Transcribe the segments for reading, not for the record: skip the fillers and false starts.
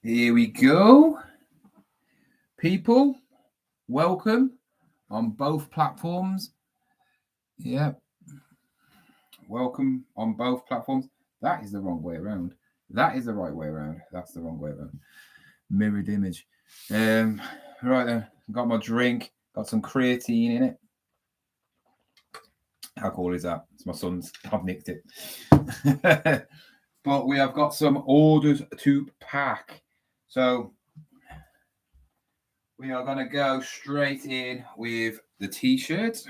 Here we go. People, welcome on both platforms. Yeah. Welcome on both platforms. That is the wrong way around. That is the right way around. That's the wrong way around. Mirrored image. Right then. Got my drink. Got some creatine in it. How cool is that? It's my son's. I've nicked it. But we have got some orders to pack. So we are going to go straight in with the t-shirt.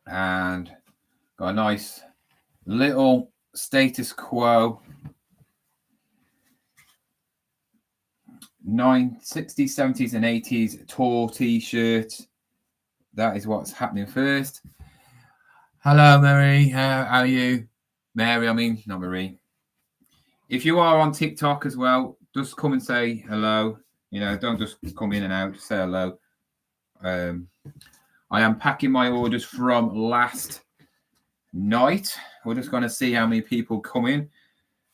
And got a nice little status quo 60s, 70s and 80s tour t-shirt. That is what's happening first. Hello, Mary. How are you? Mary, I mean, not Marie. If you are on TikTok as well, just come and say hello. You know, don't just come in and out. Just say hello. I am packing my orders from last night. We're just going to see how many people come in.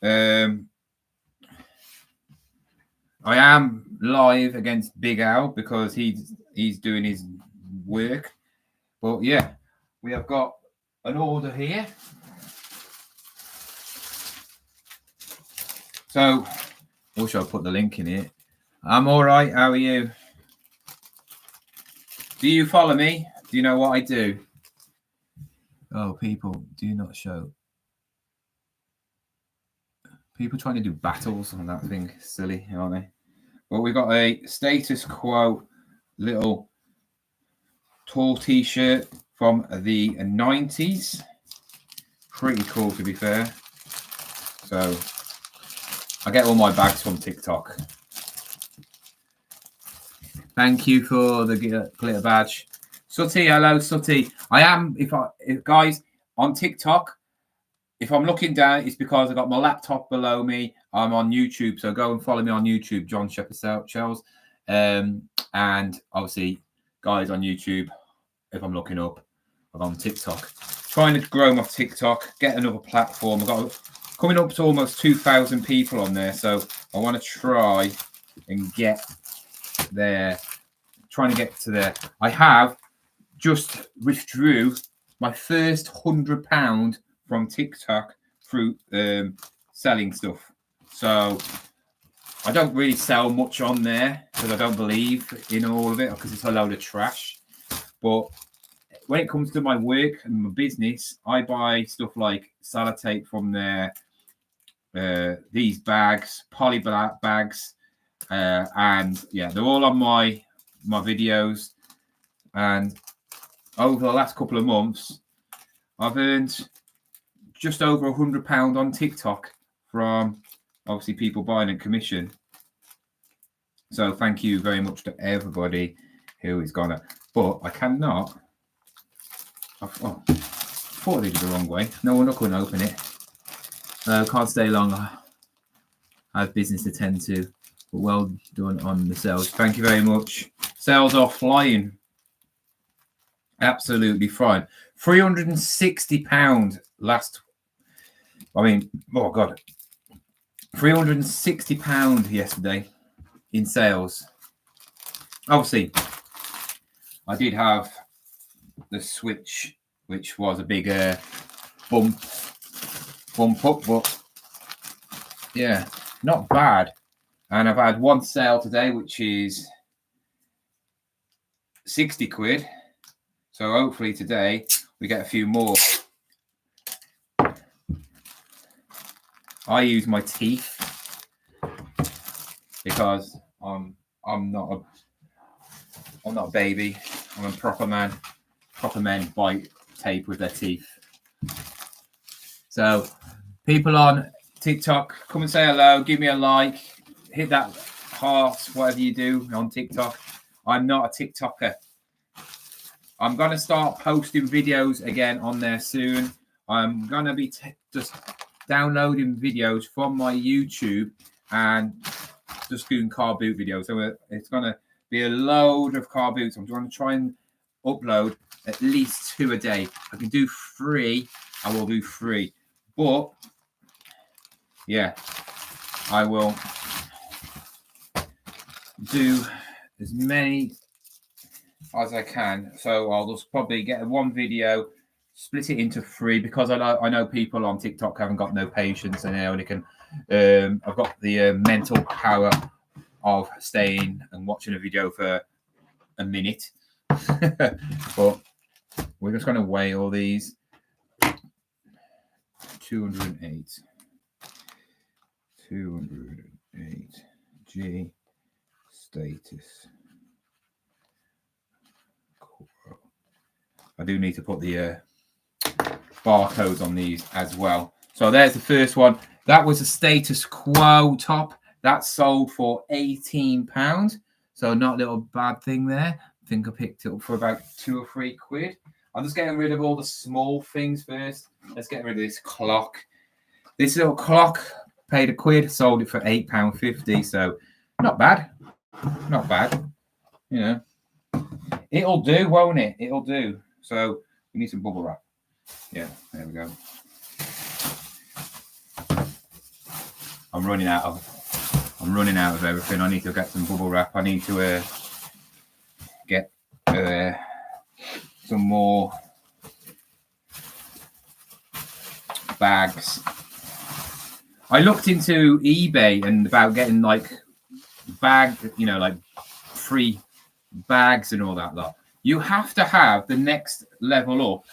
I am live against Big Al because he's doing his work. But yeah, we have got an order here. So, or shall I put the link in here? I'm all right. How are you? Do you follow me? Do you know what I do? Oh, people, do not show. People trying to do battles on that thing. Silly, aren't they? Well, we've got a status quo little tall t-shirt from the 90s. Pretty cool, to be fair. So, I get all my bags from TikTok. Thank you for the glitter badge. Sutty, hello, Sutty. I am, if guys, on TikTok, if I'm looking down, it's because I got my laptop below me. I'm on YouTube, so go and follow me on YouTube, John Shepherd Shells. And obviously, guys on YouTube, if I'm looking up, I'm on TikTok. Trying to grow my TikTok, get another platform. I've got coming up to almost 2,000 people on there, so I want to try and get there. Trying to get to there. I have just withdrew my first £100 from TikTok through selling stuff. So I don't really sell much on there because I don't believe in all of it because it's a load of trash. But when it comes to my work and my business, I buy stuff like sellotape from there, these bags, poly bags, and yeah, they're all on my videos. And over the last couple of months, I've earned just over £100 on TikTok from obviously people buying a commission. So thank you very much to everybody who is gonna. But I cannot. I thought I did it the wrong way. No one couldn't open it. Can't stay long. I have business to tend to. But well done on the sales. Thank you very much. Sales are flying. Absolutely fine. £360 last. I mean, oh God. £360 yesterday in sales. Obviously, I did have the switch, which was a big bump up, but yeah, not bad. And I've had one sale today, which is 60 quid. So hopefully today we get a few more. I use my teeth because I'm not a baby. I'm a proper man. Proper men bite tape with their teeth. So people on TikTok, come and say hello, give me a like, hit that heart, whatever you do on TikTok. I'm not a TikToker. I'm going to start posting videos again on there soon. I'm going to be just downloading videos from my YouTube and just doing car boot videos. So it's going to be a load of car boots. I'm going to try and upload at least 2 a day. I can do 3. I will do 3. But, yeah, I will do as many as I can. So I'll just probably get one video, split it into 3, because I know people on TikTok haven't got no patience, and they only can. I've got the mental power of staying and watching a video for a minute. But we're just going to weigh all these. 208 G status. I do need to put the barcodes on these as well. So there's the first one. That was a status quo top. That sold for £18. So not a little bad thing there. I think I picked it up for about 2 or 3 quid. I'm just getting rid of all the small things first. Let's get rid of this clock. This little clock, paid £1, sold it for £8.50. So not bad. Not bad. You know, it'll do, won't it? It'll do. So we need some bubble wrap. Yeah, there we go. I'm running out of everything. I need to get some bubble wrap. I need to get some more bags. I looked into eBay and about getting like like free bags and all that lot. You have to have the next level up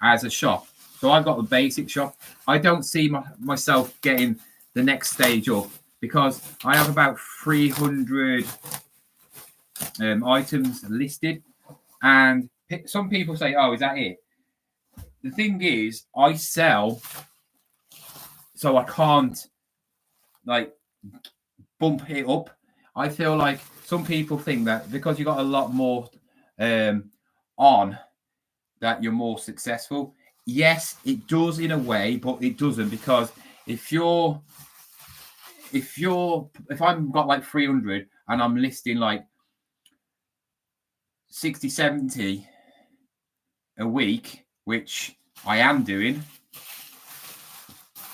as a shop. So I've got the basic shop. I don't see myself getting the next stage up because I have about 300 items listed, and some people say, "Oh, is that it?" The thing is, I sell, so I can't like bump it up. I feel like some people think that because you got a lot more on, that you're more successful. Yes, it does in a way, but it doesn't, because if I've got like 300 and I'm listing like 60, 70 a week, which I am doing,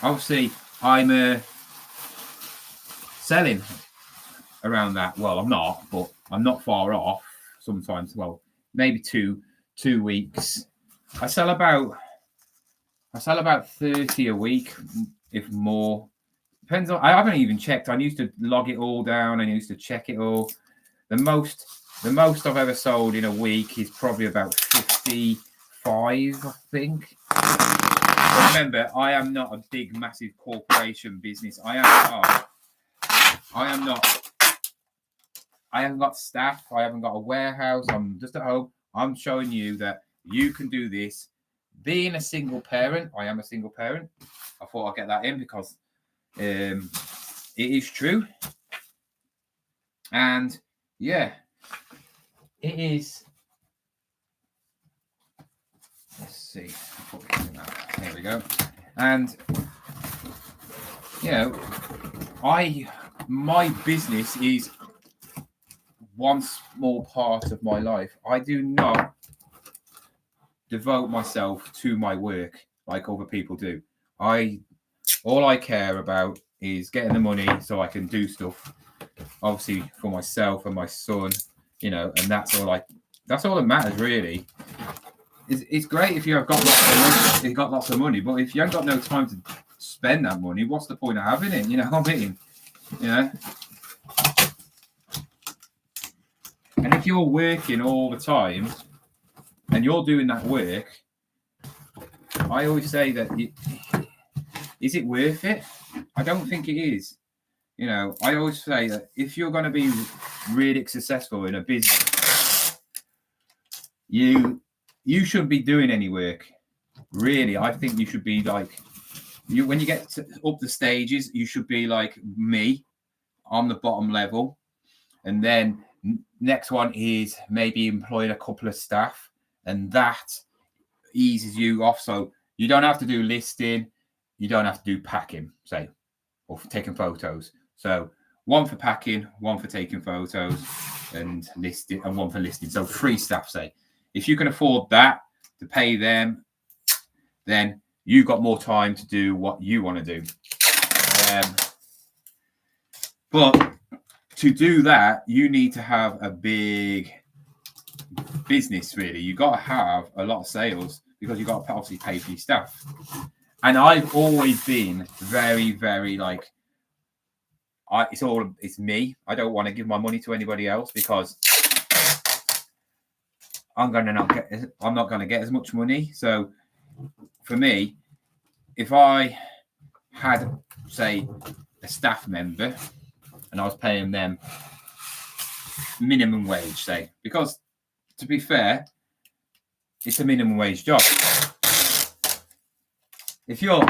obviously I'm selling around that. Well, I'm not, but I'm not far off sometimes. Well, maybe two weeks. I sell about 30 a week, if more. Depends on. I haven't even checked. I used to log it all down. I used to check it all. The most I've ever sold in a week is probably about 55, I think. But remember, I am not a big, massive corporation business. I am not. I haven't got staff. I haven't got a warehouse. I'm just at home. I'm showing you that you can do this. Being a single parent, I am a single parent. I thought I'd get that in because it is true. And yeah, it is. Let's see. There we go. And my business is one small part of my life. I do not devote myself to my work like other people do. All I care about is getting the money so I can do stuff, obviously for myself and my son, and that's all that matters really. It's great if you've got lots of money, but if you haven't got no time to spend that money, what's the point of having it? You know what I mean? And if you're working all the time and you're doing that work, I always say that, is it worth it? I don't think it is. I always say that if you're going to be really successful in a business, you shouldn't be doing any work. Really, I think you should be like, when you get up the stages, you should be like me on the bottom level. And then next one is maybe employing a couple of staff, and that eases you off. So you don't have to do listing, you don't have to do packing, say, or for taking photos. So one for packing, one for taking photos and listing, and one for listing. So 3 staff, say. If you can afford that to pay them, then you've got more time to do what you want to do. But to do that, you need to have a big business, really. You've got to have a lot of sales because you've got to obviously pay for your staff. And I've always been very, very like, it's me. I don't want to give my money to anybody else because I'm not going to get as much money. So for me, if I had, say, a staff member and I was paying them minimum wage, say, because to be fair, it's a minimum wage job. If you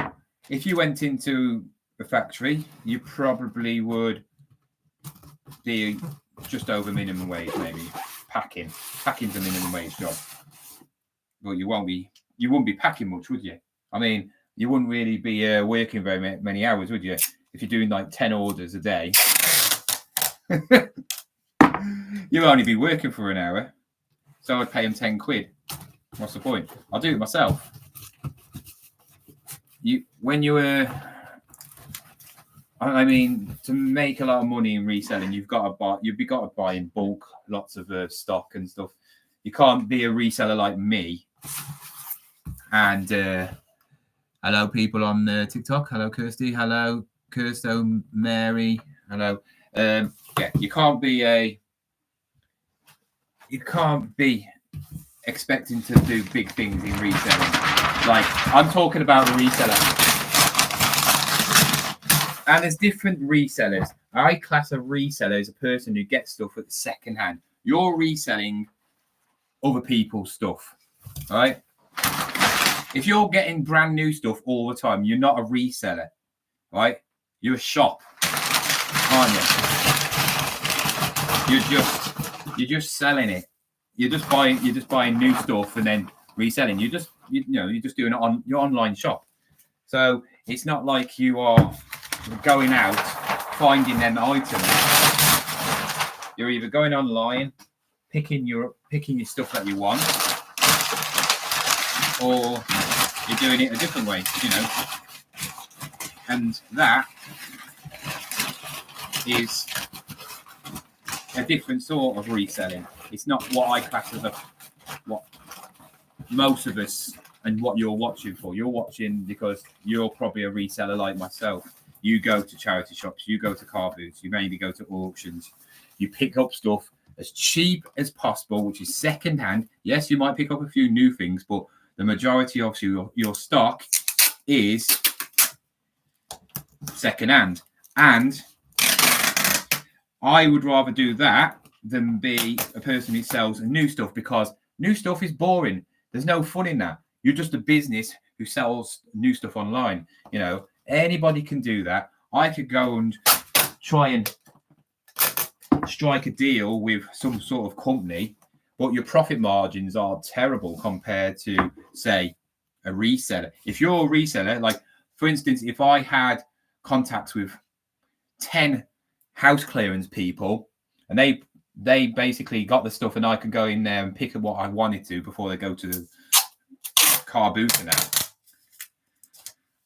went into a factory, you probably would be just over minimum wage, maybe. Packing's a minimum wage job. But you wouldn't be packing much, would you? I mean, you wouldn't really be working very many hours, would you? If you're doing like 10 orders a day, you'll only be working for an hour. So I'd pay them 10 quid. What's the point? I'll do it myself. I mean, to make a lot of money in reselling, you've got to buy in bulk, lots of stock and stuff. You can't be a reseller like me. And hello, people on TikTok. Hello, Kirsty. Hello, Kirsto, Mary. Hello. You can't be expecting to do big things in reselling. Like, I'm talking about the reseller. And there's different resellers. I class a reseller as a person who gets stuff at the second hand. You're reselling other people's stuff, right? If you're getting brand new stuff all the time, you're not a reseller, right? You're a shop, aren't you? You're just selling it. You're just buying new stuff and then reselling. You're just doing it on your online shop. So it's not like you are going out finding them items. You're either going online, picking your stuff that you want, or you're doing it a different way, And that is a different sort of reselling. It's not what I class as what most of us and what you're watching for. You're watching because you're probably a reseller like myself. You go to charity shops, you go to car booths, you maybe go to auctions. You pick up stuff as cheap as possible, which is second hand. Yes, you might pick up a few new things, but the majority of your stock is second hand. And I would rather do that than be a person who sells new stuff, because new stuff is boring. There's no fun in that. You're just a business who sells new stuff online. Anybody can do that. I could go and try and strike a deal with some sort of company, but your profit margins are terrible compared to, say, a reseller. If you're a reseller, like, for instance, if I had contacts with 10 house clearance people and they basically got the stuff and I could go in there and pick up what I wanted to before they go to the car booth and that,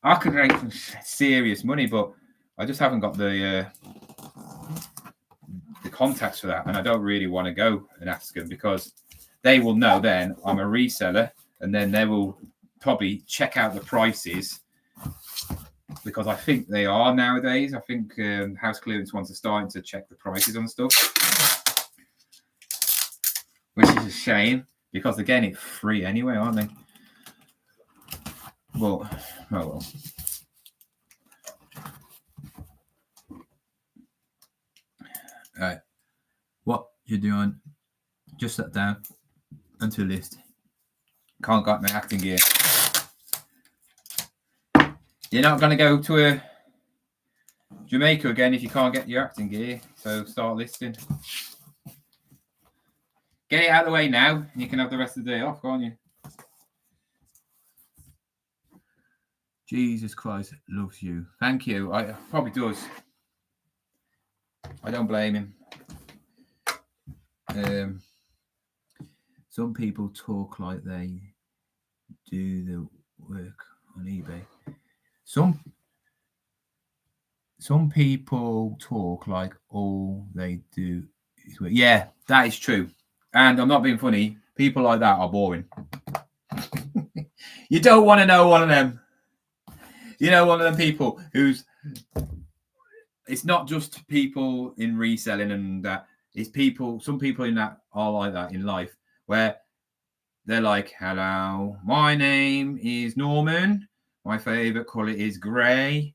I could make some serious money, but I just haven't got the contacts for that, and I don't really want to go and ask them, because they will know then I'm a reseller, and then they will probably check out the prices, because I think they are nowadays. I think house clearance ones are starting to check the prices on stuff, which is a shame, because again, it's free anyway, aren't they? Well, oh well. All right. What you're doing? Just sat down onto a list. Can't get my acting gear. You're not going to go to a Jamaica again if you can't get your acting gear. So start listing. Get it out of the way now, and you can have the rest of the day off, can't you? Jesus Christ loves you. Thank you. I probably does. I don't blame him. Some people talk like they do the work on eBay. Some some people talk like all they do is work. Yeah, that is true. And I'm not being funny. People like that are boring. You don't want to know one of them. You know, one of them people who's. It's not just people in reselling and that. It's people. Some people in that are like that in life, where they're like, "Hello, my name is Norman. My favorite color is grey."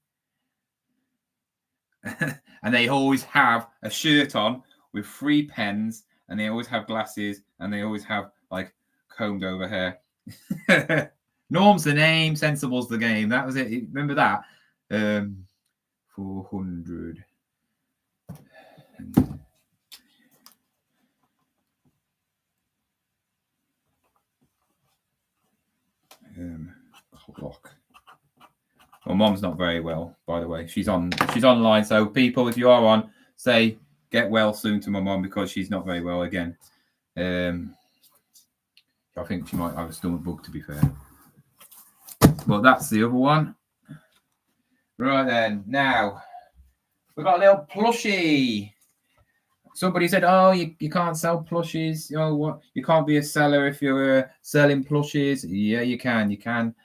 And they always have a shirt on with 3 pens, and they always have glasses, and they always have like combed over hair. Norm's the name, sensible's the game. That was it. Remember that? 400. Clock. My mom's not very well, by the way. She's online. So people, if you are on, say get well soon to my mom because she's not very well again. I think she might have a stomach bug, to be fair. But that's the other one. Right then, now we've got a little plushie. Somebody said, "Oh, you can't sell plushies. Oh, what? You can't be a seller if you're selling plushies." Yeah, you can. You can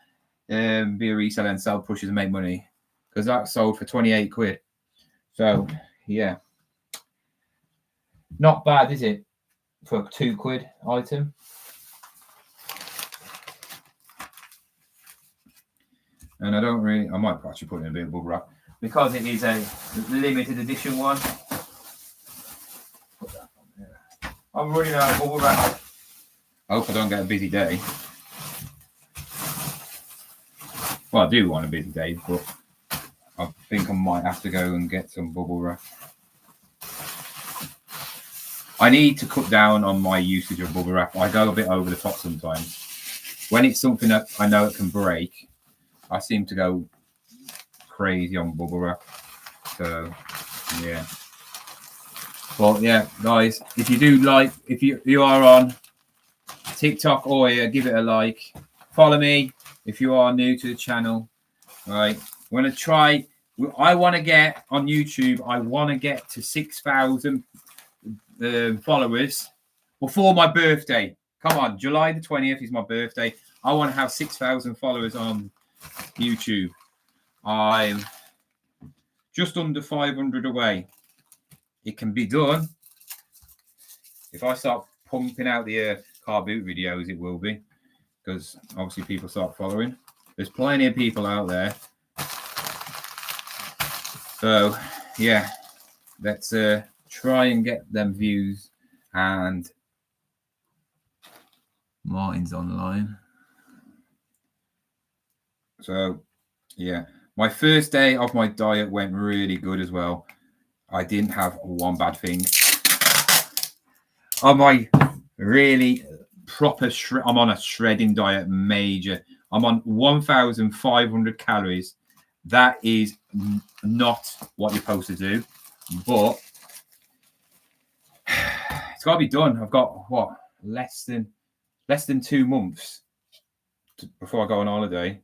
be a reseller and sell plushies and make money, because that sold for 28 quid. So yeah, not bad, is it, for a 2 quid item? And I don't really. I might actually put in a bit of bubble wrap because it is a limited edition one. Put that on there. I'm running out of bubble wrap. I hope I don't get a busy day. Well, I do want a busy day, but I think I might have to go and get some bubble wrap. I need to cut down on my usage of bubble wrap. I go a bit over the top sometimes. When it's something that I know it can break, I seem to go crazy on bubble wrap. So, yeah. Well, yeah, guys, if you do like, if you are on TikTok or here, give it a like. Follow me if you are new to the channel. Right, we're gonna try. I want to get on YouTube. I want to get to 6,000 followers before my birthday. Come on, July the 20th is my birthday. I want to have 6,000 followers on YouTube. I'm just under 500 away. It can be done. If I start pumping out the car boot videos, it will be, because obviously people start following. There's plenty of people out there. So yeah, let's try and get them views. And Martin's online. So yeah, my first day of my diet went really good as well. I didn't have one bad thing. On my really proper I'm on a shredding diet, major. I'm on 1,500 calories. That is not what you're supposed to do, but it's got to be done. I've got what, less than 2 months before I go on holiday.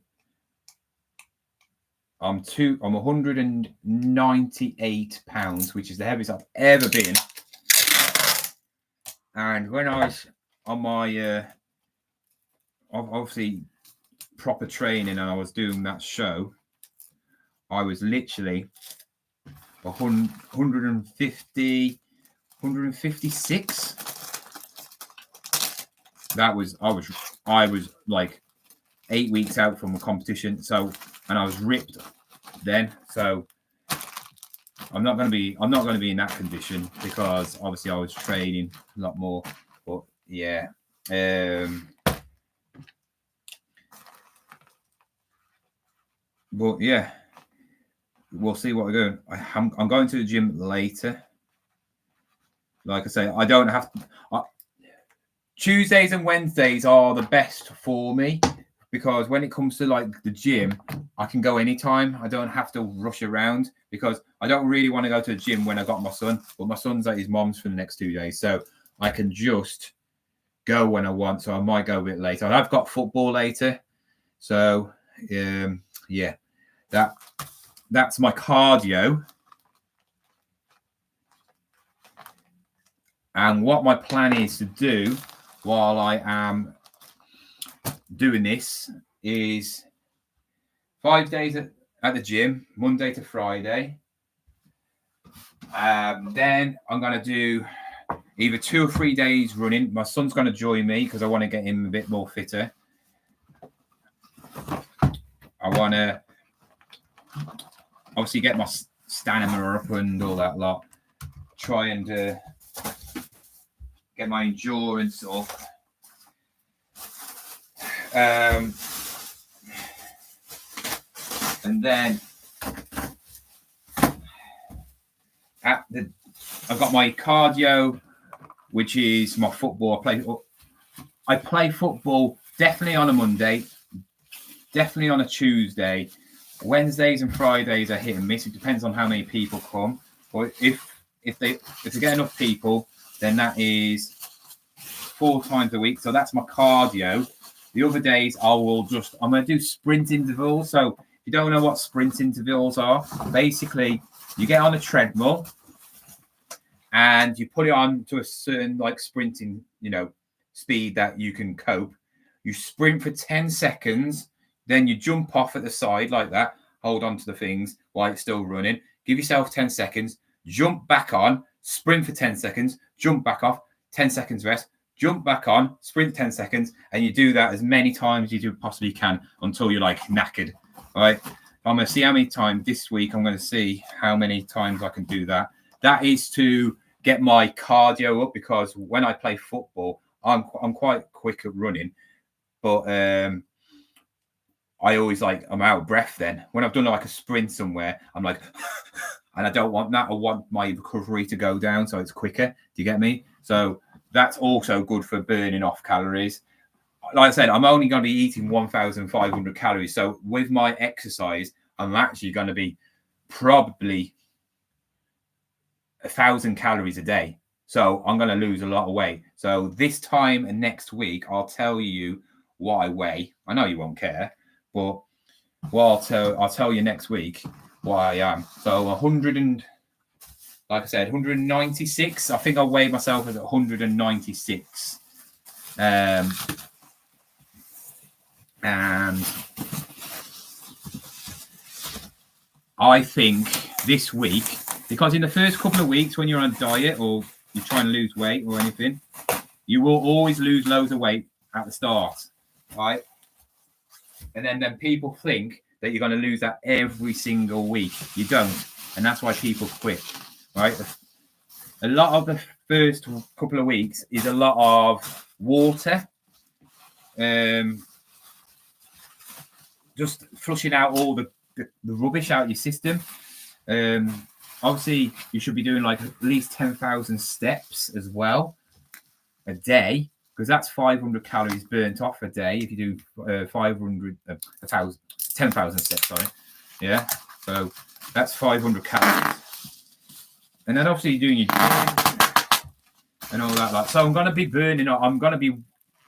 I'm 198 pounds, which is the heaviest I've ever been. And when I was on my obviously proper training and I was doing that show, I was literally 156. That was I was like 8 weeks out from a competition, so, and I was ripped then, so I'm not going to be in that condition, because obviously I was training a lot more. But yeah, but yeah, we'll see what we're doing. I'm going to the gym later. Like I say, I don't have to. Tuesdays and Wednesdays are the best for me, because when it comes to like the gym, I can go anytime. I don't have to rush around, because I don't really want to go to the gym when I got my son. But my son's at his mom's for the next 2 days, so I can just go when I want. So I might go a bit later. I've got football later, so yeah, that's my cardio. And what my plan is to do while I am doing this is 5 days at the gym, Monday to Friday. Then I'm going to do either 2 or 3 days running. My son's going to join me because I want to get him a bit more fitter. I want to obviously get my stamina up and all that lot. Try and get my endurance up. And then I've got my cardio, which is my football. I play football definitely on a Monday, definitely on a Tuesday. Wednesdays and Fridays are hit and miss. It depends on how many people come. But if they get enough people, then that is 4 times a week. So that's my cardio. The other days I'm going to do sprint intervals. So if you don't know what sprint intervals are, basically you get on a treadmill and you put it on to a certain sprinting, speed that you can cope. You sprint for 10 seconds, then you jump off at the side like that, hold on to the things while it's still running. Give yourself 10 seconds, jump back on, sprint for 10 seconds, jump back off, 10 seconds rest, jump back on, sprint 10 seconds, and you do that as many times as you possibly can until you're knackered. All right. I'm going to see how many times this week. I'm going to see how many times I can do that. That is to get my cardio up, because when I play football, I'm quite quick at running, but I always I'm out of breath then. When I've done a sprint somewhere, I'm and I don't want that. I want my recovery to go down so it's quicker. Do you get me? So that's also good for burning off calories. Like I said, I'm only going to be eating 1,500 calories. So with my exercise, I'm actually going to be probably 1,000 calories a day. So I'm going to lose a lot of weight. So this time and next week, I'll tell you what I weigh. I know you won't care, but I'll tell you next week what I am. So 196. I think I weighed myself at 196. And I think this week, because in the first couple of weeks when you're on a diet or you're trying to lose weight or anything, you will always lose loads of weight at the start, right? And then people think that you're going to lose that every single week. You don't. And that's why people quit, right? A lot of the first couple of weeks is a lot of water, just flushing out all the rubbish out of your system. Obviously, you should be doing at least 10,000 steps as well a day, because that's 500 calories burnt off a day if you do 10,000 steps, sorry. Yeah, so that's 500 calories. And then obviously you're doing your gym and all that. So I'm going to be I'm going to be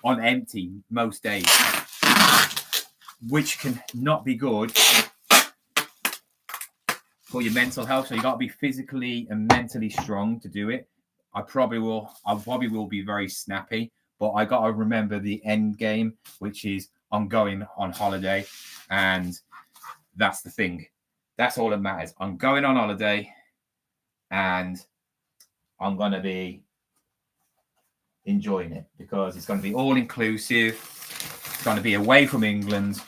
on empty most days, which can not be good for your mental health. So you got to be physically and mentally strong to do it. I probably will be very snappy, but I got to remember the end game, which is I'm going on holiday, and that's the thing. That's all that matters. I'm going on holiday, and I'm going to be enjoying it because it's going to be all inclusive. It's going to be away from England,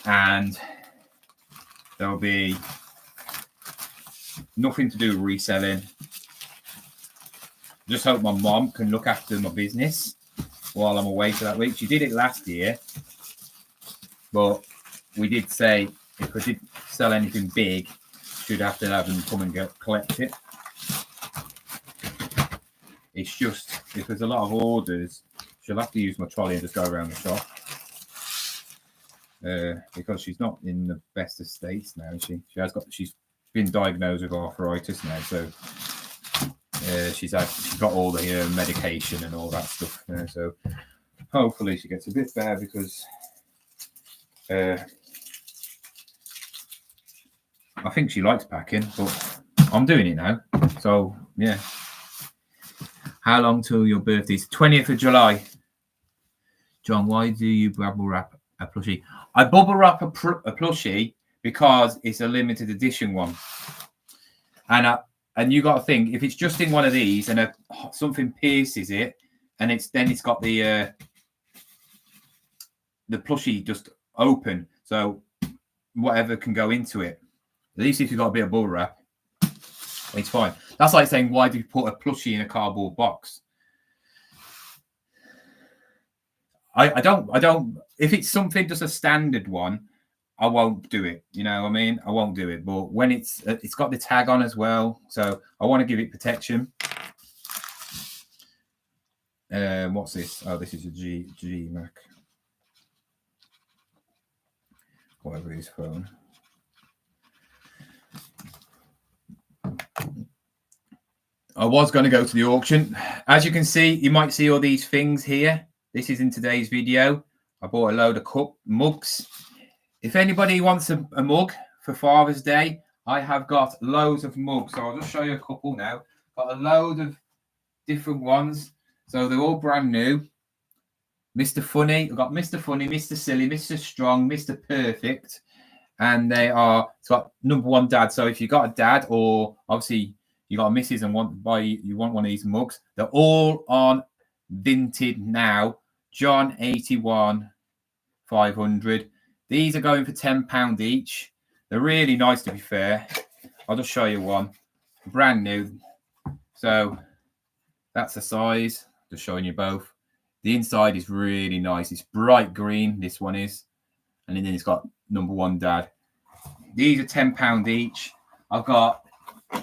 and there'll be nothing to do with reselling. Just hope my mom can look after my business while I'm away for that week. She did it last year, but we did say if I did sell anything big, she'd have to have them come and collect it. It's just, if there's a lot of orders, she'll have to use my trolley and just go around the shop. Because she's not in the best of states now. She's been diagnosed with arthritis now, so she's got all the medication and all that stuff now. So hopefully she gets a bit better, because I think she likes packing, but I'm doing it now. So, yeah. How long till your birthday? 20th of July. John, why do you bubble wrap a plushie? I bubble wrap a plushie because it's a limited edition one. And you got to think, if it's just in one of these and something pierces it, and it's got the plushie just open, so whatever can go into it. At least if you've got a bit of bubble wrap, it's fine. That's like saying, why do you put a plushie in a cardboard box? I don't. If it's something just a standard one, I won't do it. You know what I mean? I won't do it. But when it's got the tag on as well, so I want to give it protection. What's this? Oh, this is a G Mac. Whatever his phone. I was going to go to the auction. As you can see, you might see all these things here. This is in today's video. I bought a load of mugs. If anybody wants a mug for Father's Day, I have got loads of mugs. So I'll just show you a couple now. Got a load of different ones. So they're all brand new. Mr. Funny. I've got Mr. Funny, Mr. Silly, Mr. Strong, Mr. Perfect. And it's got number one dad. So if you got a dad, or obviously you got a missus and you want one of these mugs, they're all on Vinted now. John 81 500. These are going for £10 each. They're really nice, to be fair. I'll just show you one. Brand new. So that's the size. Just showing you both. The inside is really nice. It's bright green, this one is. And then it's got number one dad. These are £10 each. I've got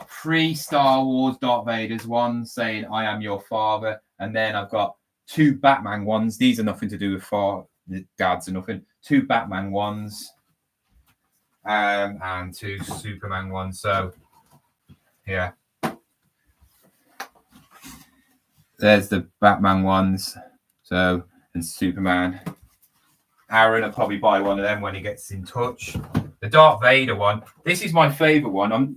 3 Star Wars Darth Vaders, one saying I am your father, and then I've got 2 Batman ones. These are nothing to do with the dads or nothing. 2 Batman ones and 2 Superman ones. So yeah, there's the Batman ones. So, and Superman. Aaron will probably buy one of them when he gets in touch. The Darth Vader one. This is my favorite one. I'm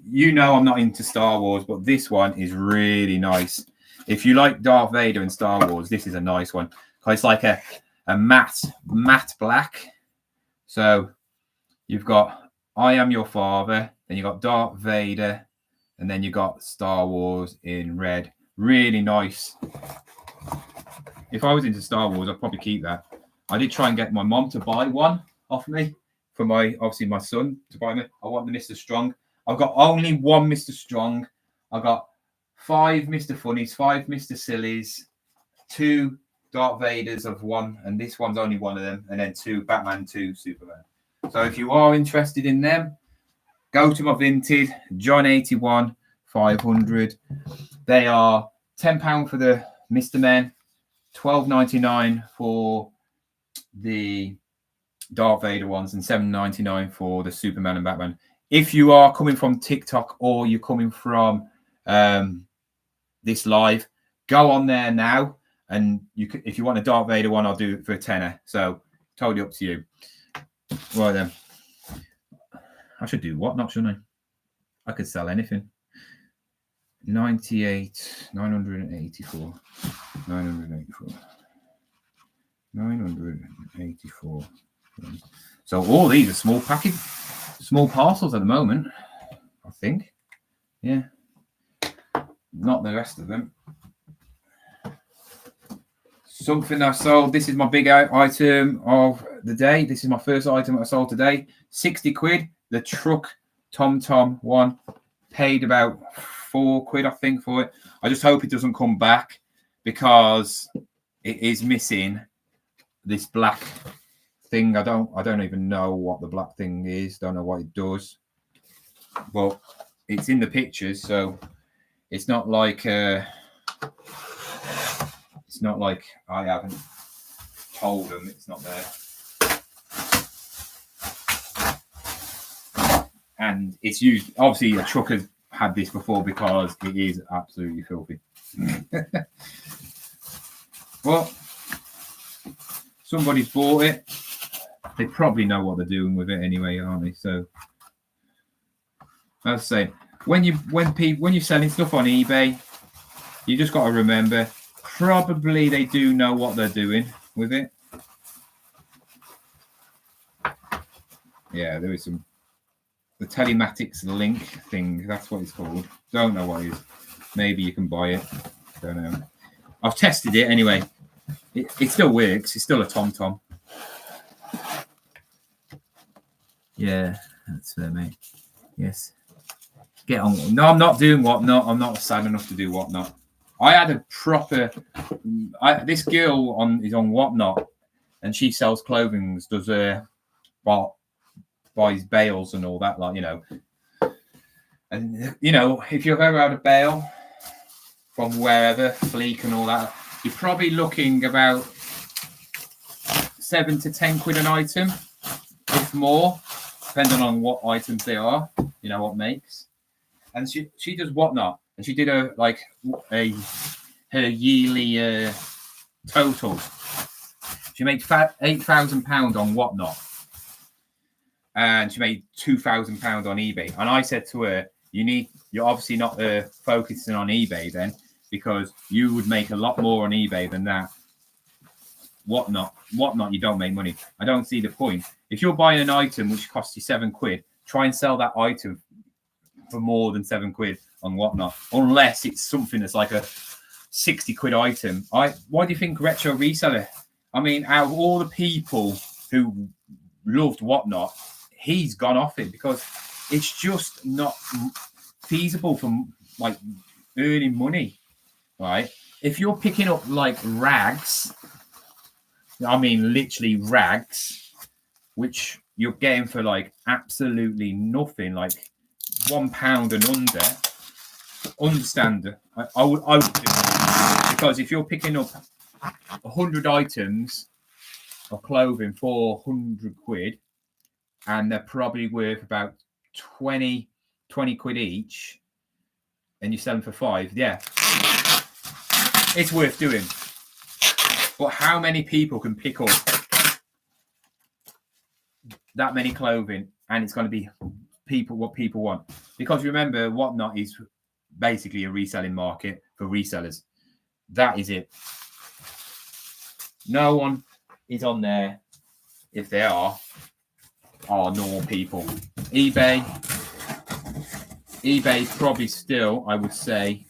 not into Star Wars, but this one is really nice. If you like Darth Vader and Star Wars, this is a nice one. It's like a matte black. So you've got I am your father, then you've got Darth Vader, and then you got Star Wars in red. Really nice. If I was into Star Wars, I'd probably keep that. I did try and get my mom to buy one off me for my son to buy me. I want the Mr. Strong. I've got only one Mr. Strong. I've got 5 Mr. Funnies, 5 Mr. Sillies, 2 Darth Vaders of one, and this one's only one of them, and then 2 Batman, 2 Superman. So if you are interested in them, go to my Vinted, John 81 500. They are £10 for the Mr. Men, $12.99 for the Darth Vader ones, and $7.99 for the Superman and Batman. If you are coming from TikTok or you're coming from this live, go on there now, and if you want a Darth Vader one, I'll do it for a tenner. So totally up to you. Right then, I should do what? Not shouldn't I? I could sell anything. 98, 984, 984. So all these are small parcels at the moment, I think. Yeah. Not the rest of them. Something I sold. This is my big item of the day. This is my first item I sold today. 60 quid. The truck Tom one. Paid about 4 quid, I think, for it. I just hope it doesn't come back, because it is missing this black thing. I don't even know what the black thing is. Don't know what it does. But it's in the pictures, so it's not like I haven't told them it's not there. And it's used, obviously a truck has had this before, because it is absolutely filthy. But somebody's bought it. They probably know what they're doing with it anyway, aren't they? So I was saying, when you're selling stuff on eBay, you just got to remember, probably they do know what they're doing with it. Yeah, there is the telematics link thing. That's what it's called. Don't know what it is. Maybe you can buy it. Don't know. I've tested it anyway. It still works. It's still a TomTom. Yeah, that's mate. Yes. Get on. No, I'm not doing Whatnot. I'm not sad enough to do Whatnot. I had a proper. This girl is on Whatnot, and she sells clothing. Does buys bales and all that, like, you know. And you know, if you've ever had a bale from wherever, Fleek and all that, you're probably looking about 7 to 10 quid an item, if more, depending on what items they are. You know, what makes. And she does Whatnot, and she did her yearly total. She made £8,000 on Whatnot, and she made £2,000 on eBay. And I said to her, you're obviously not focusing on eBay then, because you would make a lot more on eBay than that. Whatnot, you don't make money. I don't see the point. If you're buying an item which costs you 7 quid, try and sell that item for more than 7 quid on Whatnot, unless it's something that's like a 60 quid item. Why do you think Retro Reseller? I mean, out of all the people who loved Whatnot, he's gone off it because it's just not feasible for like earning money, right? If you're picking up like rags, I mean literally rags, which you're getting for like absolutely nothing, like £1 and under. Understand? I would do it, because if you're picking up 100 items of clothing for 100 quid, and they're probably worth about 20 quid each, and you sell them for 5, yeah, it's worth doing. But how many people can pick up that many clothing, and it's going to be what people want? Because remember, Whatnot is basically a reselling market for resellers. That is it. No one is on there, if they are normal people. eBay probably still, I would say,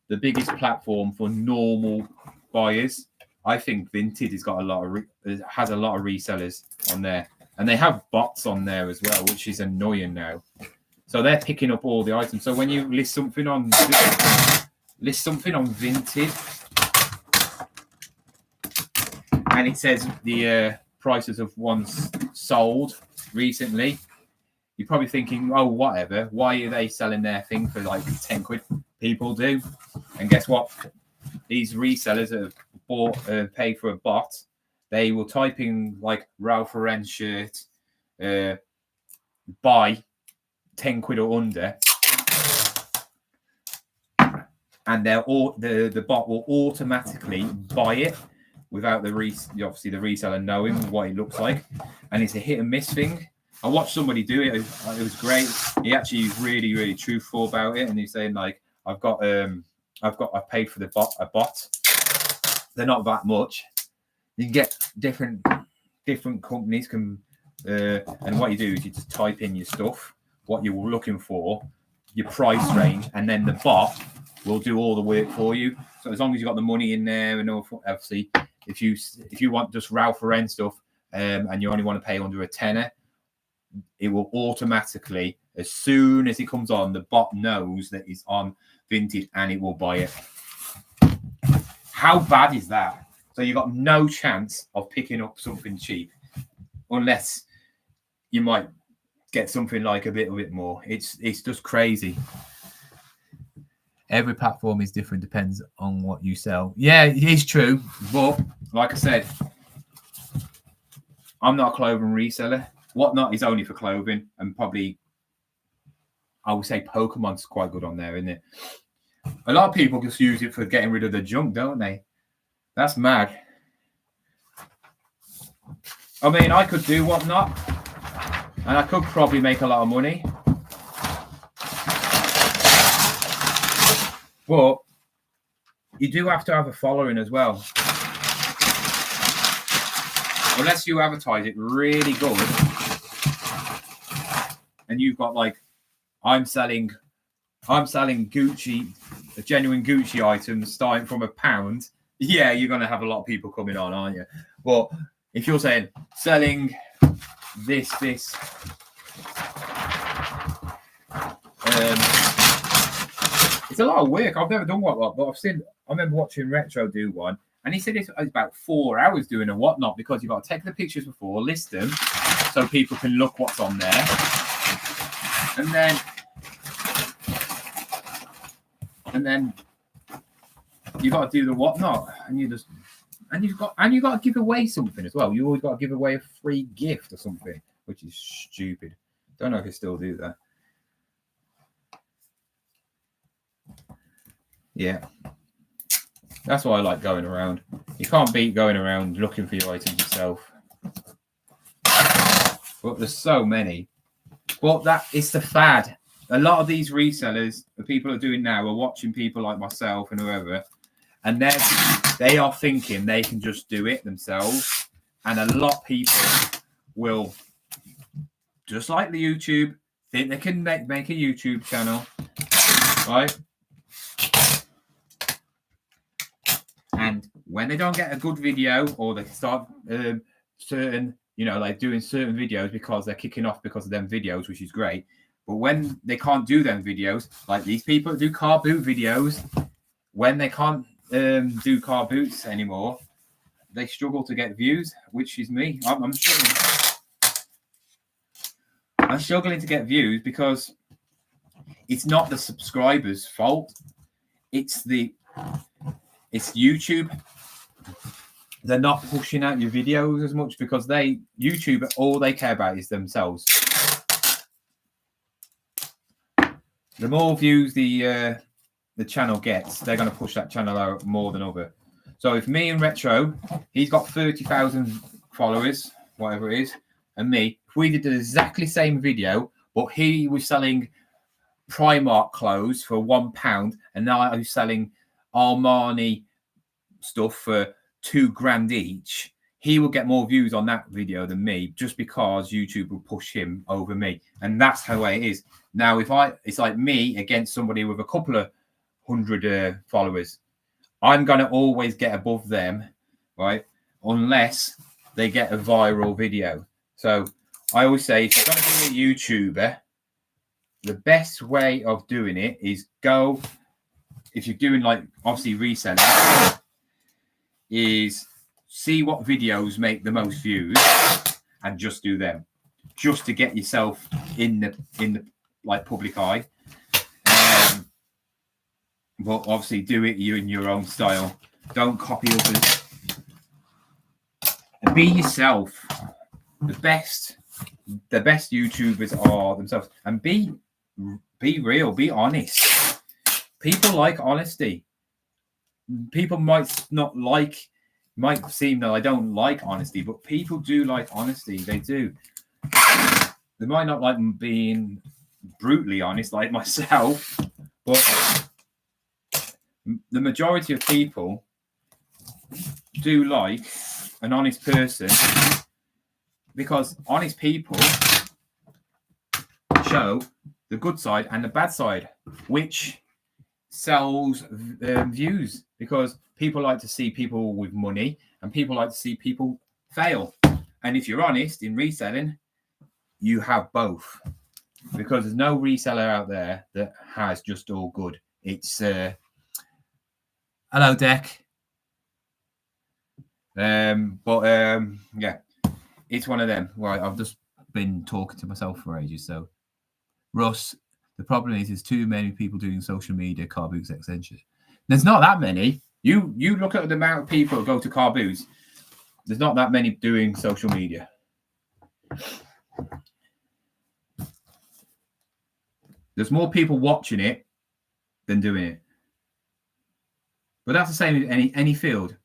the biggest platform for normal buyers. I think Vinted has got has a lot of resellers on there, and they have bots on there as well, which is annoying now. So they're picking up all the items. So when you list something on Vinted, and it says the prices of ones sold recently, you're probably thinking, oh, whatever. Why are they selling their thing for like 10 quid? People do. And guess what? These resellers that have paid for a bot, they will type in like Ralph Lauren shirt, buy 10 quid or under, and the bot will automatically buy it without obviously the reseller knowing what it looks like. And it's a hit and miss thing. I watched somebody do it. It was great. He actually was really, really truthful about it, and he's saying like, I've paid for a bot. They're not that much. You can get different companies can, and what you do is you just type in your stuff, what you're looking for, your price range, and then the bot will do all the work for you. So as long as you got the money in there, and obviously if you want just Ralph Lauren stuff, and you only want to pay under a tenner, it will automatically, as soon as it comes on, the bot knows that it's on Vinted and it will buy it. How bad is that? So you've got no chance of picking up something cheap, unless you might get something like a bit more. It's just crazy. Every platform is different, depends on what you sell. Yeah, it is true. But like I said, I'm not a clothing reseller. Whatnot is only for clothing, and probably I would say Pokemon's quite good on there, isn't it? A lot of people just use it for getting rid of the junk, don't they? That's mad. I mean, I could do Whatnot, and I could probably make a lot of money. But you do have to have a following as well. Unless you advertise it really good and you've got like, I'm selling Gucci, genuine Gucci items starting from £1. Yeah, you're going to have a lot of people coming on, aren't you? But if you're saying selling this, it's a lot of work. I've never done one, but I remember watching Retro do one, and he said it's about 4 hours doing a whatnot, because you've got to take the pictures before, list them, so people can look what's on there, and then you got to do the whatnot, and you've got to give away something as well. You always got to give away a free gift or something, which is stupid. Don't know if you still do that. Yeah, that's why I like going around. You can't beat going around looking for your items yourself. But there's so many. But that is the fad. A lot of these resellers, the people are doing now, are watching people like myself and whoever, and they are thinking they can just do it themselves. And a lot of people will, just like the YouTube, think they can make a YouTube channel, right? And when they don't get a good video, or they start certain, like doing certain videos because they're kicking off because of them videos, which is great. But when they can't do them videos, like these people that do car boot videos, when they can't do car boots anymore, they struggle to get views, which is me. I'm struggling. I'm struggling to get views because it's not the subscribers' fault. It's YouTube. They're not pushing out your videos as much because YouTube, all they care about is themselves. The more views the channel gets, they're going to push that channel out more than other. So if me and Retro, he's got 30,000 followers, whatever it is, and me, if we did the exactly same video, but he was selling Primark clothes for £1, and now I was selling Armani stuff for $2,000 each, he will get more views on that video than me, just because YouTube will push him over me. And that's how it is. Now, it's like me against somebody with a couple of hundred followers. I'm going to always get above them, right? Unless they get a viral video. So I always say, if you're going to be a YouTuber, the best way of doing it is if you're doing like obviously reselling, is see what videos make the most views and just do them, just to get yourself in the like public eye. But obviously do it in your own style. Don't copy others. And be yourself. The best YouTubers are themselves. And be real, be honest. People like honesty. People might seem that I don't like honesty, but people do like honesty. They do. They might not like being brutally honest like myself, but the majority of people do like an honest person, because honest people show the good side and the bad side, which sells views, because people like to see people with money and people like to see people fail. And if you're honest in reselling, you have both, because there's no reseller out there that has just all good. It's hello, Deck. Yeah, it's one of them. Right, I've just been talking to myself for ages. So, Russ, the problem is there's too many people doing social media car boots extensions. There's not that many. You look at the amount of people that go to car boots. There's not that many doing social media. There's more people watching it than doing it. But that's the same in any field.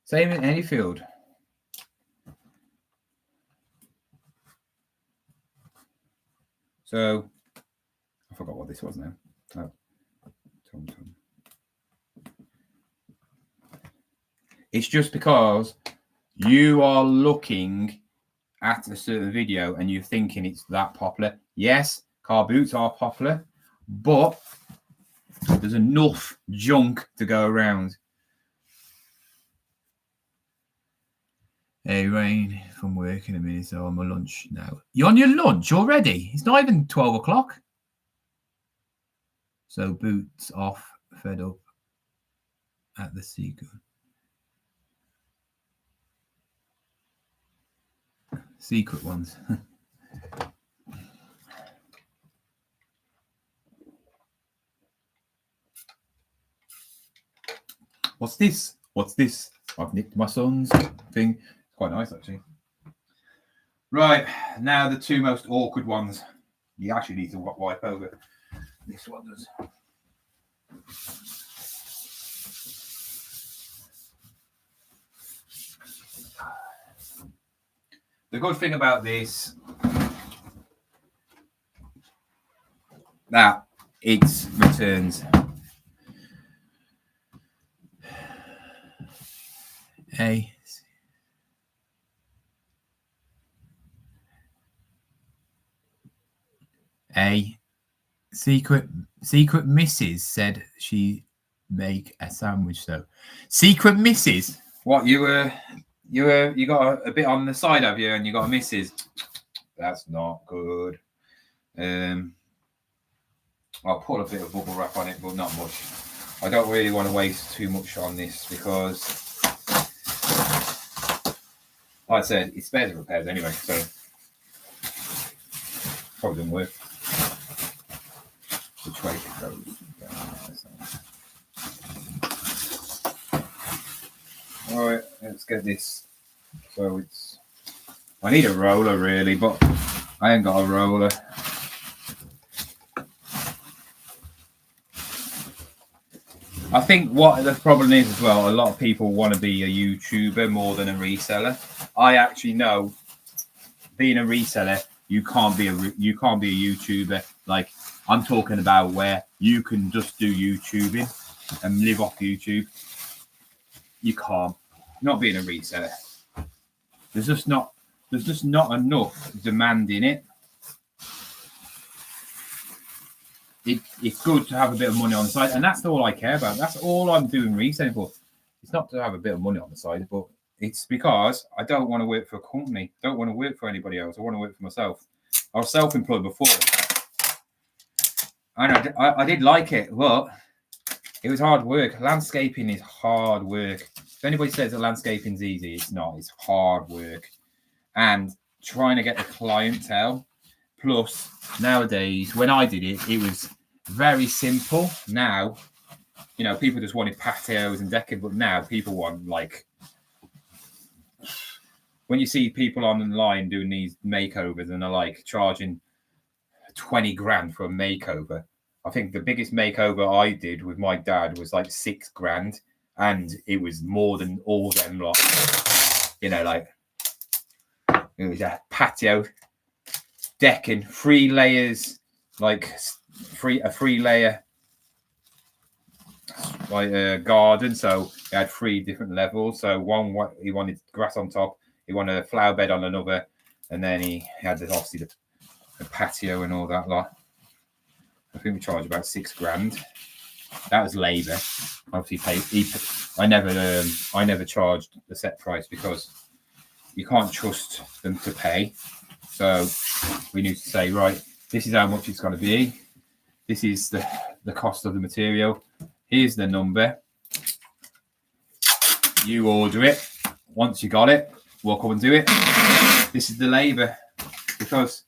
Same in any field. So I forgot what this was now. Oh, Tom. It's just because you are looking at a certain video and you're thinking it's that popular. Yes, car boots are popular, but there's enough junk to go around. Hey, Rain, from work in a minute, so I'm on my lunch now. You're on your lunch already? It's not even 12 o'clock. So boots off, fed up at the secret. Secret ones. What's this? What's this? I've nicked my son's thing. It's quite nice, actually. Right, now the two most awkward ones. You actually need to wipe over. This one does. The good thing about this, that it's returns. A secret Mrs. said she make a sandwich though. Secret Mrs. What you got a bit on the side of you and you got a Mrs. That's not good. I'll put a bit of bubble wrap on it, but not much. I don't really want to waste too much on this because, like I said, it's spares and repairs anyway, so probably doesn't work. Which way it goes. All right, let's get this. So I need a roller really, but I ain't got a roller. I think what the problem is as well, a lot of people want to be a YouTuber more than a reseller. I actually know, being a reseller, you can't be a YouTuber. Like, I'm talking about where you can just do YouTubing and live off YouTube. You can't. Not being a reseller. There's just not enough demand in it. It's good to have a bit of money on the side, and that's all I care about. That's all I'm doing reselling for. It's not to have a bit of money on the side, but it's because I don't want to work for a company. I don't want to work for anybody else. I want to work for myself. I was self-employed before, and I did like it, but it was hard work. Landscaping is hard work. If anybody says that landscaping's easy, it's not. It's hard work, and trying to get the clientele. Plus, nowadays, when I did it, it was very simple. Now, you know, people just wanted patios and decking, but now people want, like, when you see people online doing these makeovers and they're like charging 20 grand for a makeover. I think the biggest makeover I did with my dad was like 6 grand, and it was more than all them lot. You know, like, it was a patio, decking, 3 layers, like a 3-layer like garden. So he had 3 different levels. So one, he wanted grass on top, he wanted a flower bed on another, and then he had obviously the patio and all that lot. I think we charged about 6 grand. That was labour. Obviously, I never charged the set price because you can't trust them to pay. So we need to say, right, this is how much it's going to be. This is the cost of the material. Here's the number. You order it. Once you got it, we'll come and do it. This is the labour. Because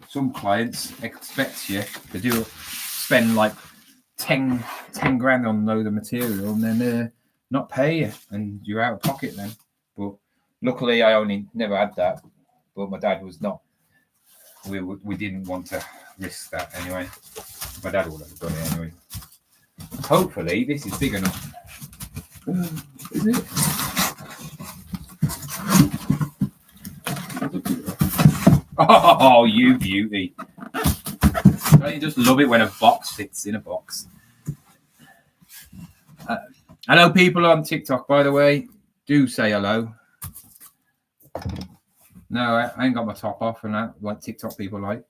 some clients expect you to spend like 10 grand on a load of material and then not pay you, and you're out of pocket then. But luckily, I never had that. But my dad was not. We didn't want to risk that anyway. My dad would have done it anyway. Hopefully, this is big enough. Is it? Oh, you beauty. I just love it when a box fits in a box. Hello, people on TikTok, by the way. Do say hello. No, I ain't got my top off and that, like TikTok people like.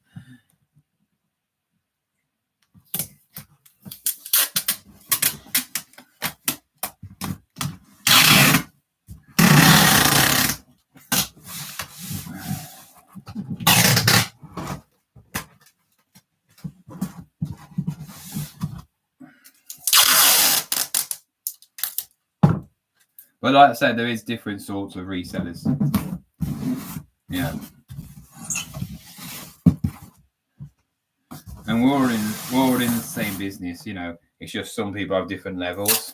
But like I said, there is different sorts of resellers. Yeah. And we're all in the same business, you know. It's just some people have different levels.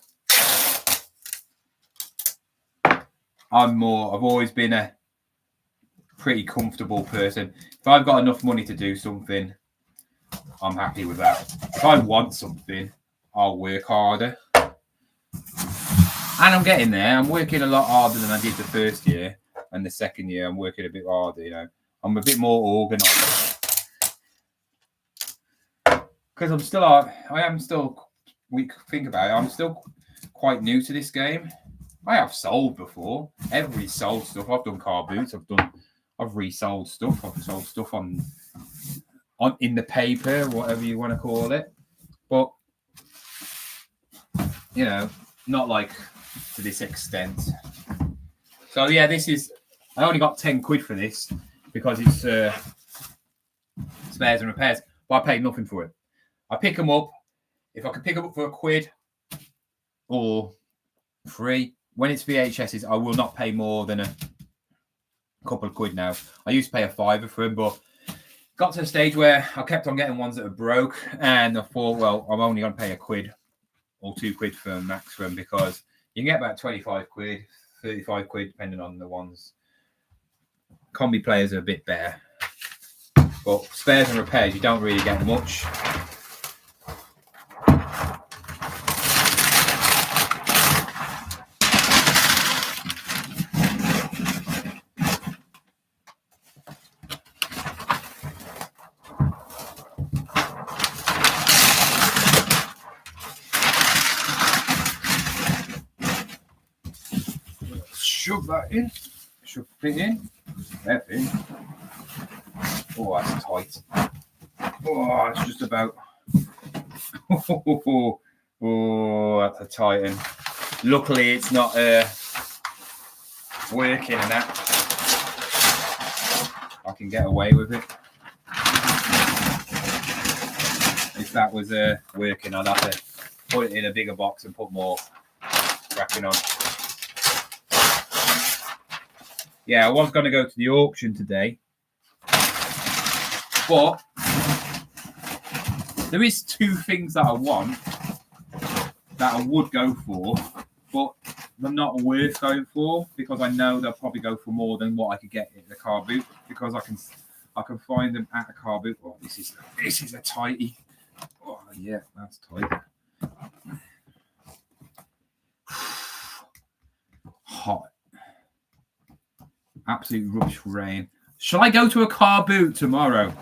I've always been a pretty comfortable person. If I've got enough money to do something, I'm happy with that. If I want something, I'll work harder. And I'm getting there. I'm working a lot harder than I did the first year. And the second year, I'm working a bit harder, you know. I'm a bit more organised. Because we think about it, I'm still quite new to this game. I have sold before. Everybody's sold stuff. I've done car boots. I've resold stuff. I've sold stuff on in the paper, whatever you want to call it. But, you know, not like to this extent. So yeah, I only got 10 quid for this because it's spares and repairs, but I paid nothing for it. I pick them up. If I could pick them up for £1 or free, when it's VHSs, I will not pay more than a couple of quid now. I used to pay £5 for them, but got to a stage where I kept on getting ones that are broke, and I thought, well, I'm only going to pay £1 or £2 for max for them because you can get about 25 quid, 35 quid, depending on the ones. Combi players are a bit better, but spares and repairs, you don't really get much. Shove that in. Should fit in. That in. Oh, that's tight. Oh, it's just about. Oh, that's a tight one. Luckily, it's not working and that. I can get away with it. If that was working, I'd have to put it in a bigger box and put more wrapping on. Yeah, I was going to go to the auction today, but there is 2 things that I want that I would go for, but they're not worth going for because I know they'll probably go for more than what I could get in the car boot because I can find them at a car boot. Oh, this is a tighty. Oh yeah, that's tight. Hot. Absolute rubbish rain. Shall I go to a car boot tomorrow?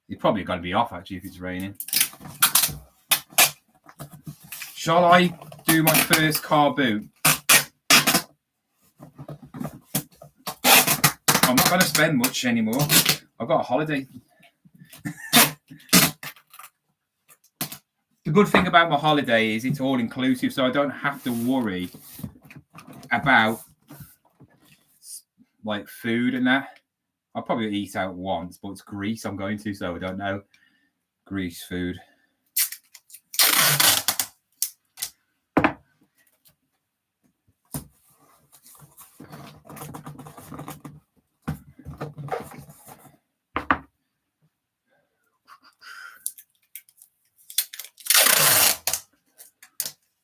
It's probably going to be off actually if it's raining. Shall I do my first car boot? I'm not going to spend much anymore. I've got a holiday. The good thing about my holiday is it's all inclusive, so I don't have to worry about like food and that. I'll probably eat out once, but it's Greece I'm going to, so I don't know. Greece food.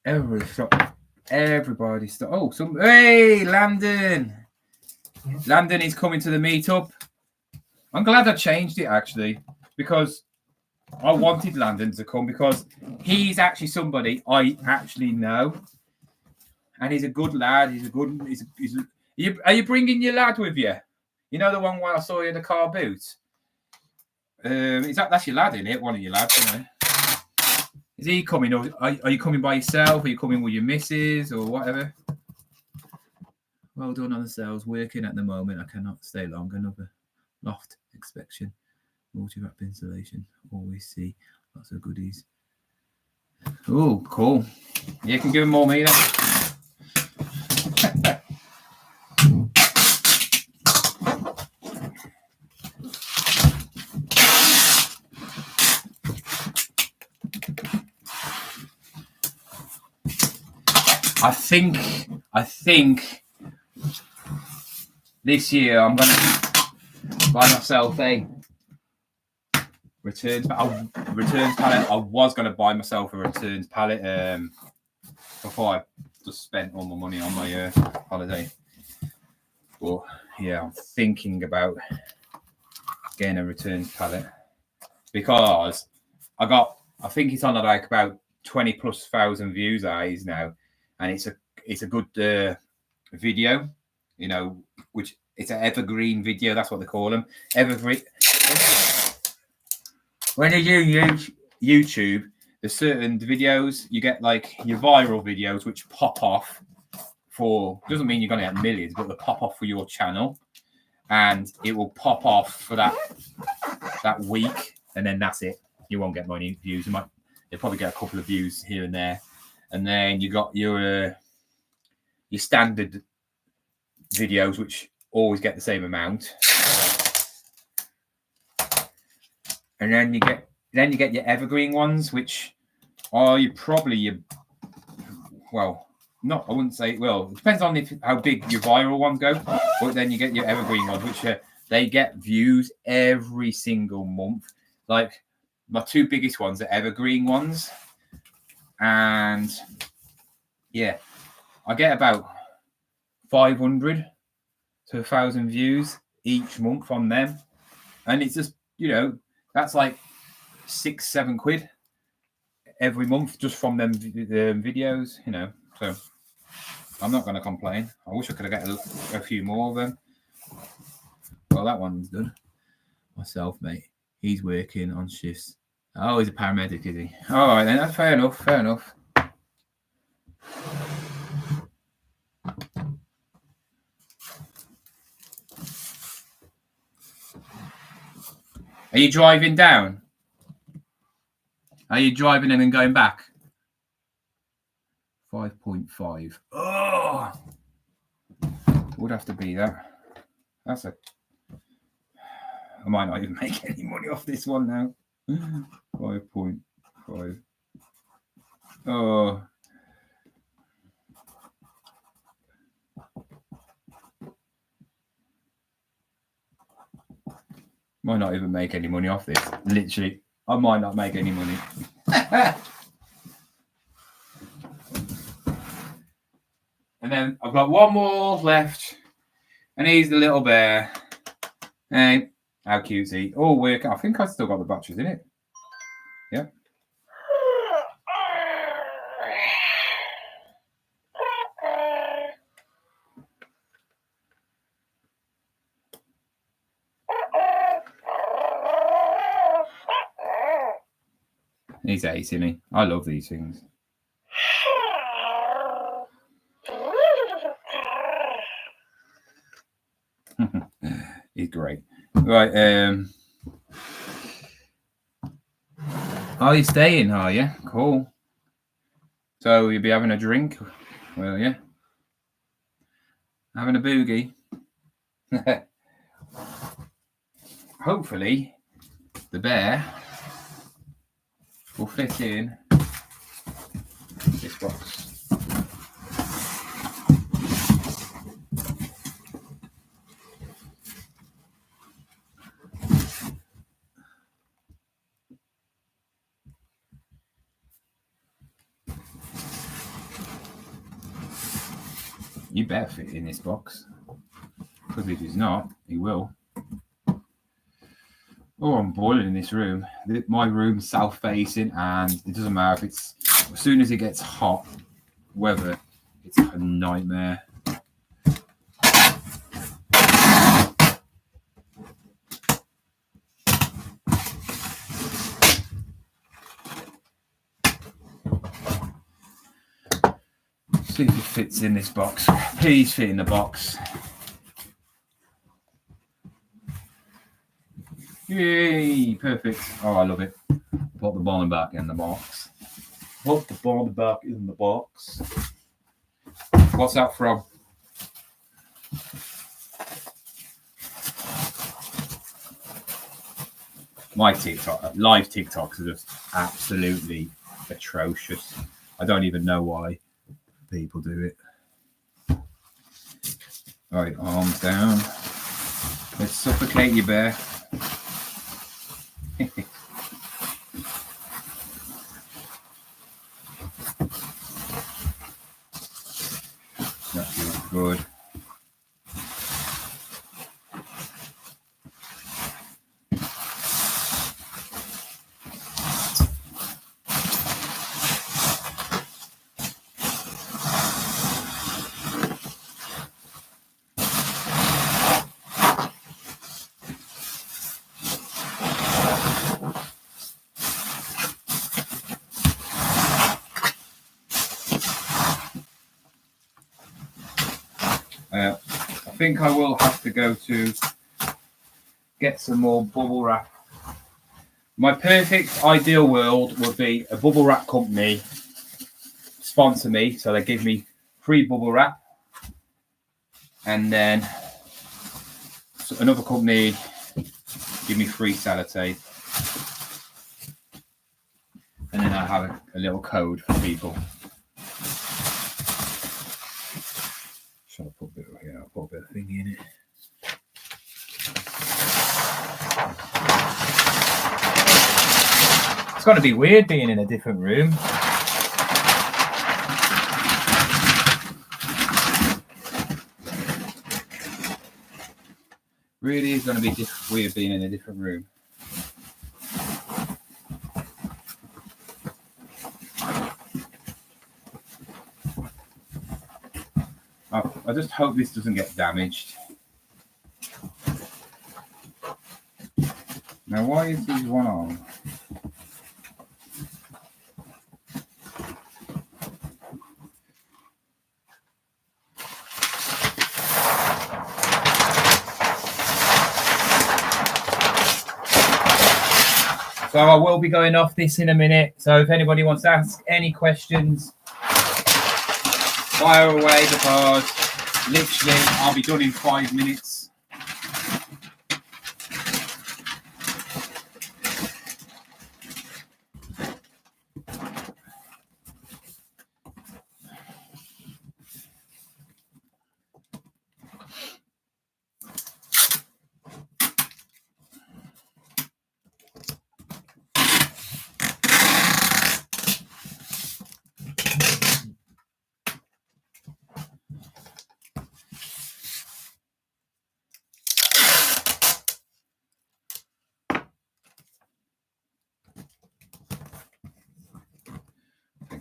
Everybody stop. Oh, hey, Landon. Landon is coming to the meetup. I'm glad I changed it actually because I wanted Landon to come because he's actually somebody I actually know, and he's a good lad. Are you bringing your lad with you? You know the one where I saw you in the car boot? That's your lad in it, one of your lads, you know. Is he coming, or are you coming by yourself? Are you coming with your missus or whatever? Well done on the sales. Working at the moment. I cannot stay long. Another loft inspection. Multi-wrap installation. Always see lots of goodies. Oh, cool. You can give him more me then. I think this year I'm going to buy myself a returns pallet. I was going to buy myself a returns pallet before I just spent all my money on my holiday. But yeah, I'm thinking about getting a returns pallet because I think it's on like about 20,000+ views now, and it's a good video, you know, which it's an evergreen video. That's what they call them, evergreen. When you use YouTube, there's certain videos you get, like your viral videos, which pop off for, doesn't mean you're going to get millions, but they pop off for your channel, and it will pop off for that week, and then that's it. You won't get many views. You'll probably get a couple of views here and there, and then you got your standard videos, which always get the same amount. And then you get your evergreen ones, which are I wouldn't say, well, it depends on how big your viral ones go, but then you get your evergreen ones, which they get views every single month. Like my two biggest ones are evergreen ones, and yeah, I get about 500 to 1,000 views each month on them, and it's just, you know, that's like 6-7 quid every month just from them videos, you know. So I'm not going to complain. I wish I could have got a few more of them. Well, that one's done. Myself, mate. He's working on shifts. Oh, he's a paramedic, is he? All right, then. That's fair enough. Fair enough. Are you driving down? Are you driving and then going back? 5.5. Oh, would have to be that. I might not even make any money off this one now. 5.5. Oh. Might not even make any money off this. Literally, I might not make any money. And then I've got one more left, and he's the little bear. Hey, how cute is he? Oh, working. I think I've still got the batteries in it. Yep. He's 8, isn't he? I love these things. He's great. Right. Are you staying? Are you? Cool. So you'll be having a drink? Well, yeah. Having a boogie. Hopefully, the bear will fit in this box. You better fit in this box, because if he's not, he will. Oh, I'm boiling in this room. My room's south-facing, and it doesn't matter if it's, as soon as it gets hot weather, it's a nightmare. See if it fits in this box. Please fit in the box. Yay, perfect. Oh, I love it. Put the bottom back in the box. Put the bottom back in the box. What's that from? My TikTok, live TikToks are just absolutely atrocious. I don't even know why people do it. All right, arms down. Let's suffocate you, bear. That feels good. I think I will have to go to get some more bubble wrap. My perfect ideal world would be a bubble wrap company sponsor me, so they give me free bubble wrap, and then another company give me free sellotape, and then I have a little code for people. Should I put a bit of here? I'll put a bit of thing in it. It's going to be weird being in a different room. Really is going to be weird being in a different room. I just hope this doesn't get damaged. Now, why is this one on? So I will be going off this in a minute. So if anybody wants to ask any questions, fire away, because literally I'll be done in 5 minutes.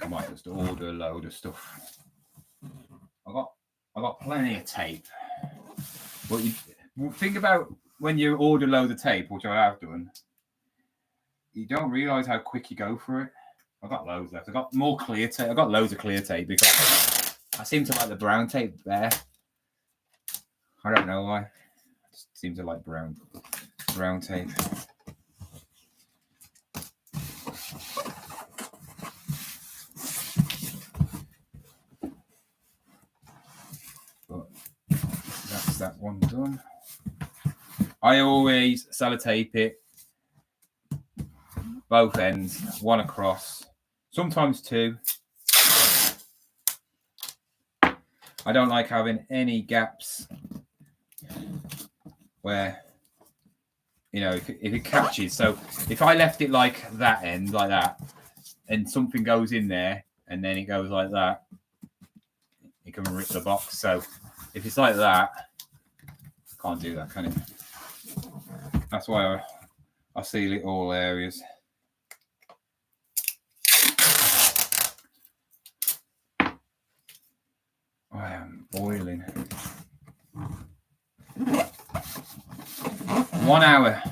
I might just order a load of stuff. I got plenty of tape. But you think about when you order a load of tape, which I have done, you don't realise how quick you go for it. I've got loads left. I've got more clear tape. I've got loads of clear tape because I seem to like the brown tape there. I don't know why. I just seem to like brown tape. That's that one done. I always sellotape it, both ends, one across, sometimes two. I don't like having any gaps where, you know, if it catches. So if I left it like that end, like that, and something goes in there and then it goes like that, it can rip the box. So if it's like that, can't do that, can it? That's why I seal it all areas. I am boiling. 1 hour.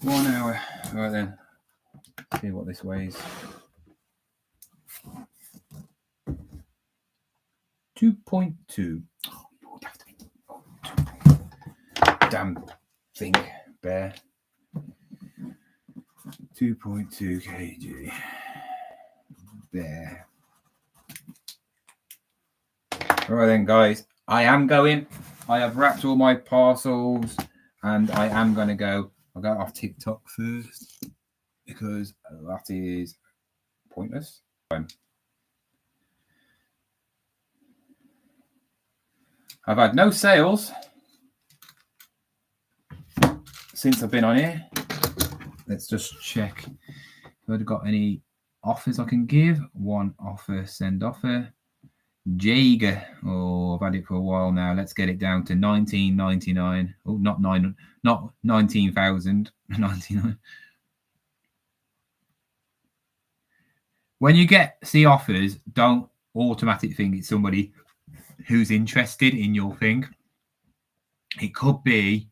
1 hour. Right then. See what this weighs. 2.2. Damn thing, bear. 2.2 kg. There. All right then, guys. I am going. I have wrapped all my parcels, and I am going to go. I'll go off TikTok first because that is pointless. I've had no sales since I've been on here. Let's just check if I've got any offers I can give. One offer, send offer. Jaeger. Oh, I've had it for a while now. Let's get it down to $19.99. Oh, not 19,099. When you see offers, don't automatically think it's somebody who's interested in your thing. It could be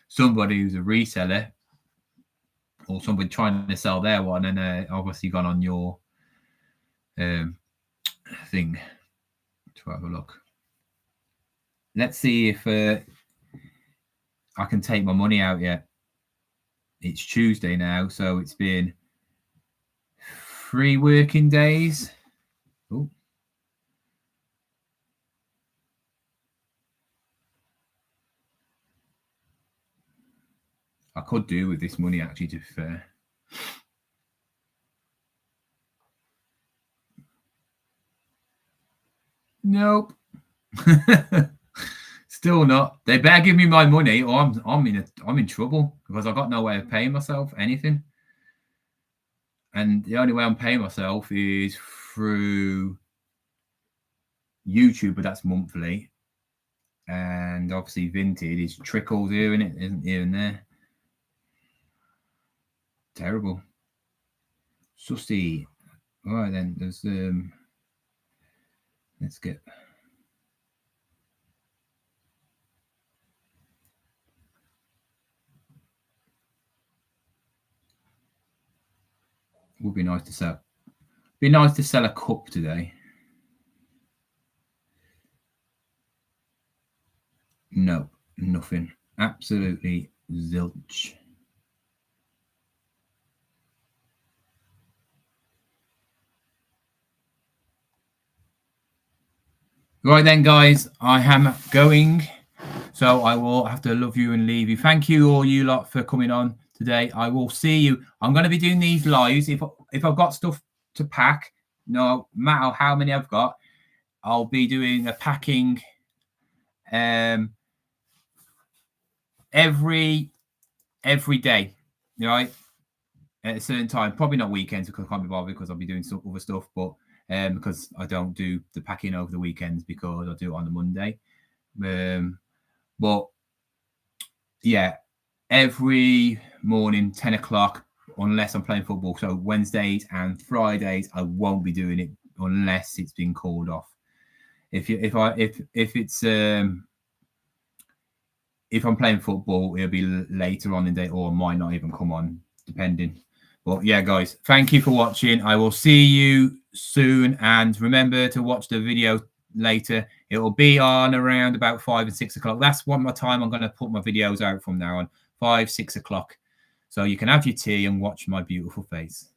somebody who's a reseller or somebody trying to sell their one and obviously gone on your thing to have a look. Let's see if I can take my money out yet. It's Tuesday now, so it's been 3 working days. Oh. I could do with this money, actually, to be fair. Nope. Still not. They better give me my money, or I'm in trouble because I've got no way of paying myself anything. And the only way I'm paying myself is through YouTube, but that's monthly. And obviously, Vinted is trickles here, isn't here and there. Terrible. Sussy. All right then. There's let's get. Would be nice to sell. Be nice to sell a cup today. No, nothing. Absolutely zilch. Right then, guys, I am going. So I will have to love you and leave you. Thank you, all you lot, for coming on today. I will see you. I'm going to be doing these lives. If I've got stuff to pack, no matter how many I've got, I'll be doing a packing every day, right? At a certain time. Probably not weekends because I can't be bothered because I'll be doing some other stuff, but because I don't do the packing over the weekends because I do it on the Monday. But yeah, every morning, 10 o'clock, unless I'm playing football. So Wednesdays and Fridays, I won't be doing it unless it's been called off. If I'm playing football, it'll be later on in the day, or might not even come on, depending. But yeah, guys, thank you for watching. I will see you soon, and remember to watch the video later. It will be on around about 5 and 6 o'clock. That's what my time I'm going to put my videos out from now on, 5, 6 o'clock. So you can have your tea and watch my beautiful face.